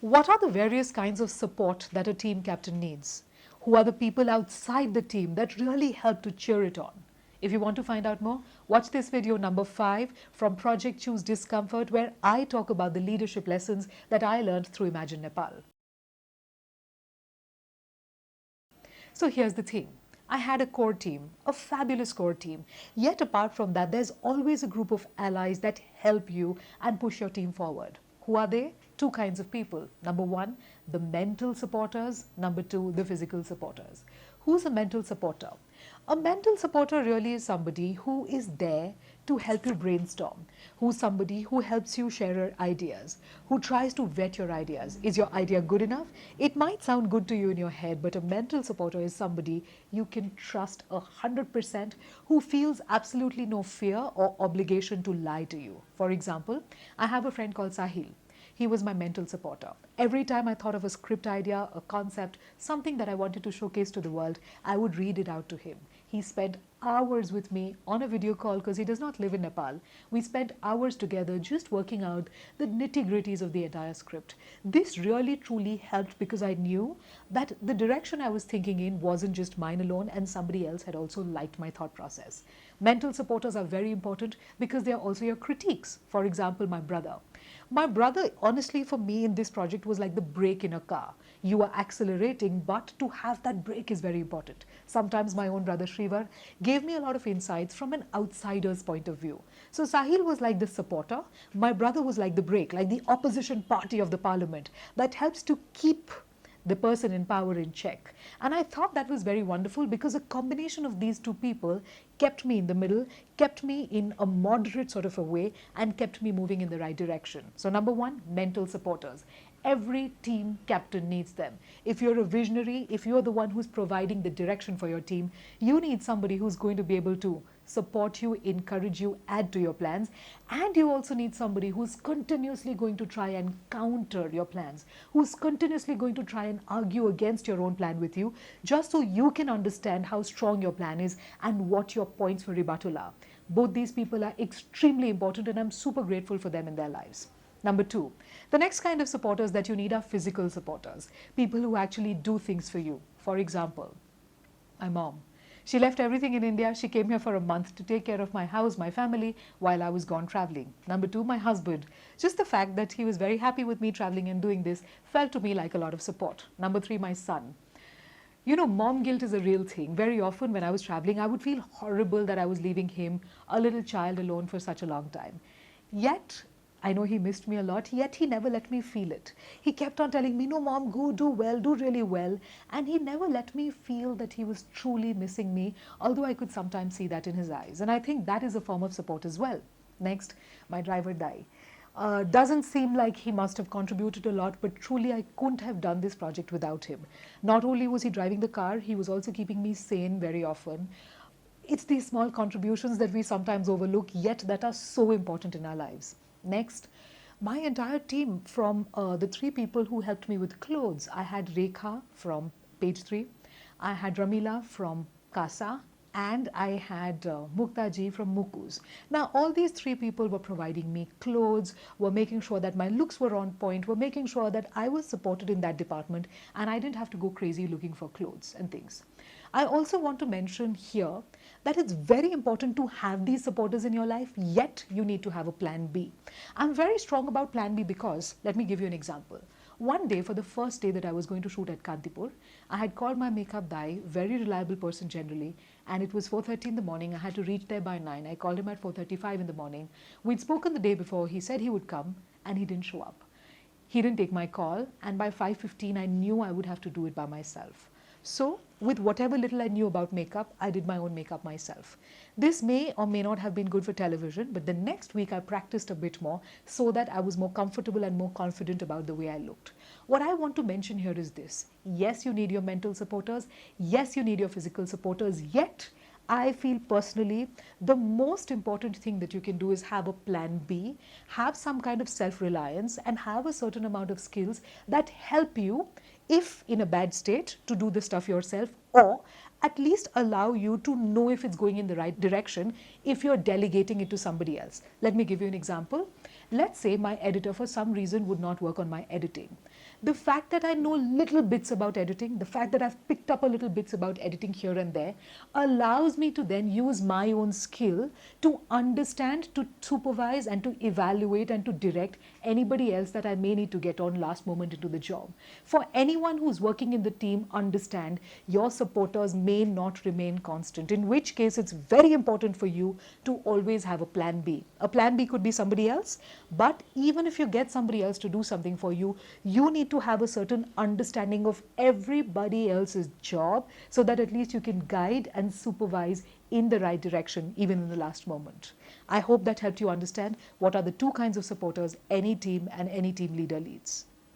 What are the various kinds of support that a team captain needs? Who are the people outside the team that really help to cheer it on? If you want to find out more, watch this video number 5 from Project Choose Discomfort, where I talk about the leadership lessons that I learned through Imagine Nepal. So here's the thing. I had a core team, a fabulous core team. Yet apart from that, there's always a group of allies that help you and push your team forward. Who are they? Two kinds of people. Number one, the mental supporters. Number two, the physical supporters. Who's a mental supporter? A mental supporter really is somebody who is there to help you brainstorm, who's somebody who helps you share your ideas, who tries to vet your ideas. Is your idea good enough? It might sound good to you in your head, but a mental supporter is somebody you can trust 100%, who feels absolutely no fear or obligation to lie to you. For example, I have a friend called Sahil. He was my mental supporter. Every time I thought of a script idea, a concept, something that I wanted to showcase to the world, I would read it out to him. He spent hours with me on a video call because he does not live in Nepal. We spent hours together just working out the nitty-gritties of the entire script. This really truly helped because I knew that the direction I was thinking in wasn't just mine alone, and somebody else had also liked my thought process. Mental supporters are very important because they are also your critiques. For example, my brother. My brother, honestly, for me in this project was like the brake in a car. You are accelerating, but to have that brake is very important. Sometimes my own brother Shrivar gave me a lot of insights from an outsider's point of view. So Sahil was like the supporter. My brother was like the brake, like the opposition party of the parliament that helps to keep the person in power in check. And I thought that was very wonderful because a combination of these two people kept me in the middle, kept me in a moderate sort of a way, and kept me moving in the right direction. So number one, mental supporters. Every team captain needs them. If you're a visionary, if you're the one who's providing the direction for your team, you need somebody who's going to be able to support you, encourage you, add to your plans. And you also need somebody who's continuously going to try and counter your plans, who's continuously going to try and argue against your own plan with you, just so you can understand how strong your plan is and what your points for rebuttal are. Both these people are extremely important, and I'm super grateful for them in their lives. Number two, the next kind of supporters that you need are physical supporters, people who actually do things for you. For example, my mom. She left everything in India. She came here for a month to take care of my house, my family, while I was gone traveling. Number two, my husband. Just the fact that he was very happy with me traveling and doing this felt to me like a lot of support. Number three, my son. You know, mom guilt is a real thing. Very often when I was traveling, I would feel horrible that I was leaving him, a little child, alone for such a long time. Yet, I know he missed me a lot, yet he never let me feel it. He kept on telling me, no mom, go, do well, do really well. And he never let me feel that he was truly missing me, although I could sometimes see that in his eyes. And I think that is a form of support as well. Next, my driver Dai. Doesn't seem like he must have contributed a lot, but truly I couldn't have done this project without him. Not only was he driving the car, he was also keeping me sane very often. It's these small contributions that we sometimes overlook, yet that are so important in our lives. Next, my entire team, from the three people who helped me with clothes. I had Rekha from page 3, I had Ramila from Casa, and I had Muktaji from Mukus. Now, all these three people were providing me clothes, were making sure that my looks were on point, were making sure that I was supported in that department, and I didn't have to go crazy looking for clothes and things. I also want to mention here that it's very important to have these supporters in your life, yet you need to have a plan B. I'm very strong about plan B because, let me give you an example. One day, for the first day that I was going to shoot at Kantipur, I had called my makeup guy, very reliable person generally, and it was 4:30 in the morning. I had to reach there by 9. I called him at 4:35 in the morning. We'd spoken the day before. He said he would come, and he didn't show up. He didn't take my call, and by 5:15, I knew I would have to do it by myself. So, with whatever little I knew about makeup, I did my own makeup myself. This may or may not have been good for television, but the next week I practiced a bit more so that I was more comfortable and more confident about the way I looked. What I want to mention here is this. Yes, you need your mental supporters. Yes, you need your physical supporters. Yet, I feel personally the most important thing that you can do is have a plan B, have some kind of self-reliance, and have a certain amount of skills that help you, if in a bad state, to do the stuff yourself, or at least allow you to know if it's going in the right direction if you're delegating it to somebody else. Let me give you an example. Let's say my editor for some reason would not work on my editing. The fact that I know little bits about editing, the fact that I've picked up a little bits about editing here and there, allows me to then use my own skill to understand, to supervise, and to evaluate and to direct anybody else that I may need to get on last moment into the job. For anyone who's working in the team, understand your supporters may not remain constant, in which case it's very important for you to always have a plan B. A plan B could be somebody else, but even if you get somebody else to do something for you, you need to have a certain understanding of everybody else's job so that at least you can guide and supervise in the right direction, even in the last moment. I hope that helped you understand what are the two kinds of supporters any team and any team leader leads.